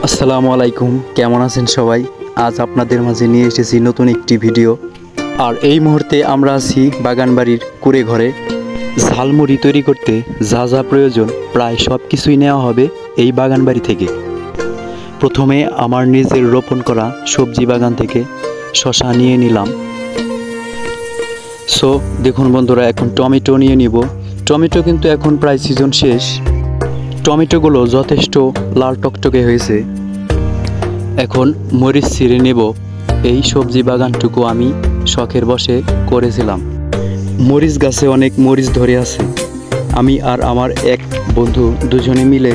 আসসালামু আলাইকুম, কেমন আছেন সবাই? আজ আপনাদের মাঝে নিয়ে এসেছি নতুন একটি ভিডিও। আর এই মুহূর্তে আমরা আছি বাগানবাড়ির কুঁড়ে ঘরে। ঝালমুড়ি তৈরি করতে যা যা প্রয়োজন প্রায় সব কিছুই নেওয়া হবে এই বাগানবাড়ি থেকে। প্রথমে আমার নিজের রোপণ করা সবজি বাগান থেকে শসা নিয়ে নিলাম। সো দেখুন বন্ধুরা, এখন টমেটো নিয়ে নিব। টমেটো কিন্তু এখন প্রায় সিজন শেষ। টমেটোগুলো যথেষ্ট লাল টকটকে হয়েছে। এখন মরিচ ছিঁড়ে নেব। এই সবজি বাগানটুকু আমি শখের বশে করেছিলাম। মরিচ গাছে অনেক মরিচ ধরে আছে। আমি আর আমার এক বন্ধু দুজনে মিলে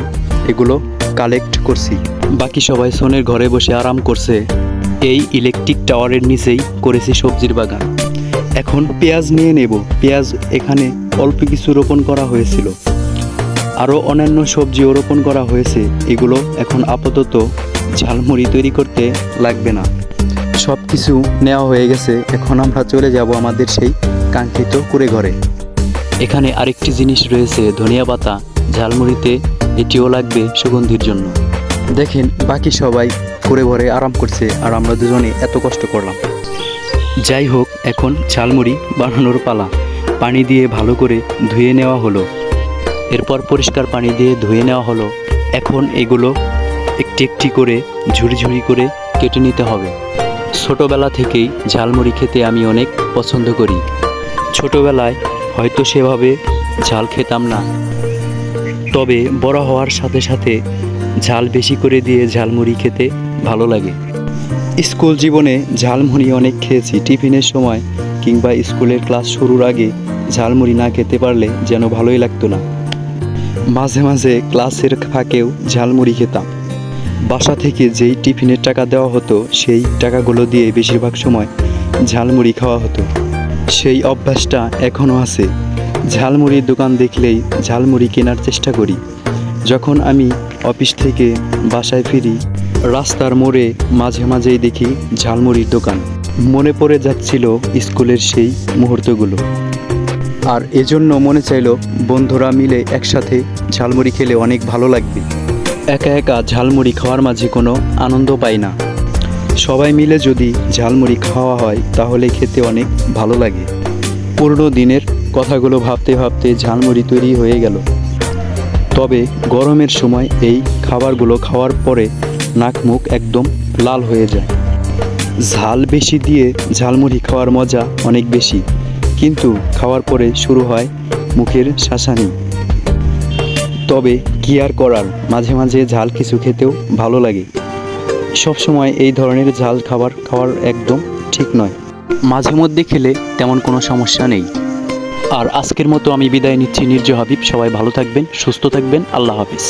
এগুলো কালেক্ট করছি। বাকি সবাই সোনের ঘরে বসে আরাম করছে। এই ইলেকট্রিক টাওয়ারের নিচেই করেছি সবজির বাগান। এখন পেঁয়াজ নিয়ে নেব। পেঁয়াজ এখানে অল্প কিছু রোপণ করা হয়েছিল, আরও অন্যান্য সবজিও রোপণ করা হয়েছে। এগুলো এখন আপাতত ঝালমুড়ি তৈরি করতে লাগবে না। সব কিছু নেওয়া হয়ে গেছে। এখন আমরা চলে যাব আমাদের সেই কাঙ্ক্ষিত কুঁড়ে ঘরে। এখানে আরেকটি জিনিস রয়েছে, ধনিয়া পাতা। ঝালমুড়িতে এটিও লাগবে সুগন্ধির জন্য। দেখেন বাকি সবাই কুঁড়ে ঘরে আরাম করছে, আর আমরা দুজনে এত কষ্ট করলাম। যাই হোক, এখন ঝালমুড়ি বানানোর পালা। পানি দিয়ে ভালো করে ধুয়ে নেওয়া হলো। এরপর পরিষ্কার পানি দিয়ে ধুয়ে নেওয়া হলো। এখন এগুলো একটি একটি করে ঝুড়ি ঝুড়ি করে কেটে নিতে হবে। ছোটোবেলা থেকেই ঝালমুড়ি খেতে আমি অনেক পছন্দ করি। ছোটোবেলায় হয়তো সেভাবে ঝাল খেতাম না, তবে বড় হওয়ার সাথে সাথে ঝাল বেশি করে দিয়ে ঝালমুড়ি খেতে ভালো লাগে। স্কুল জীবনে ঝালমুড়ি অনেক খেয়েছি। টিফিনের সময় কিংবা স্কুলের ক্লাস শুরুর আগে ঝালমুড়ি না খেতে পারলে যেন ভালোই লাগতো না। মাঝে মাঝে ক্লাসের ফাঁকেও ঝালমুড়ি খেতাম। বাসা থেকে যেই টিফিনের টাকা দেওয়া হতো সেই টাকাগুলো দিয়ে বেশিরভাগ সময় ঝালমুড়ি খাওয়া হতো। সেই অভ্যাসটা এখনও আছে। ঝালমুড়ির দোকান দেখলেই ঝালমুড়ি কেনার চেষ্টা করি। যখন আমি অফিস থেকে বাসায় ফিরি, রাস্তার মোড়ে মাঝে মাঝেই দেখি ঝালমুড়ির দোকান। মনে পড়ে যাচ্ছিল স্কুলের সেই মুহূর্তগুলো, আর এজন্য মনে চাইলো বন্ধুরা মিলে একসাথে ঝালমুড়ি খেলে অনেক ভালো লাগবে। একা একা ঝালমুড়ি খাওয়ার মাঝে কোনো আনন্দ পাই না। সবাই মিলে যদি ঝালমুড়ি খাওয়া হয় তাহলে খেতে অনেক ভালো লাগে। পুরনো দিনের কথাগুলো ভাবতে ভাবতে ঝালমুড়ি তৈরি হয়ে গেল। তবে গরমের সময় এই খাবারগুলো খাওয়ার পরে নাক মুখ একদম লাল হয়ে যায়। ঝাল বেশি দিয়ে ঝালমুড়ি খাওয়ার মজা অনেক বেশি, কিন্তু খাওয়ার পরে শুরু হয় মুখের শাসানি। তবে কি আর করার, মাঝে মাঝে ঝাল কিছু খেতেও ভালো লাগে। সব সময় এই ধরনের ঝাল খাওয়ার একদম ঠিক নয়। মাঝে মধ্যে খেলে তেমন কোনো সমস্যা নেই। আর আজকের মতো আমি বিদায় নিচ্ছি। নির্জ হাবিব। সবাই ভালো থাকবেন, সুস্থ থাকবেন। আল্লাহ হাফেজ।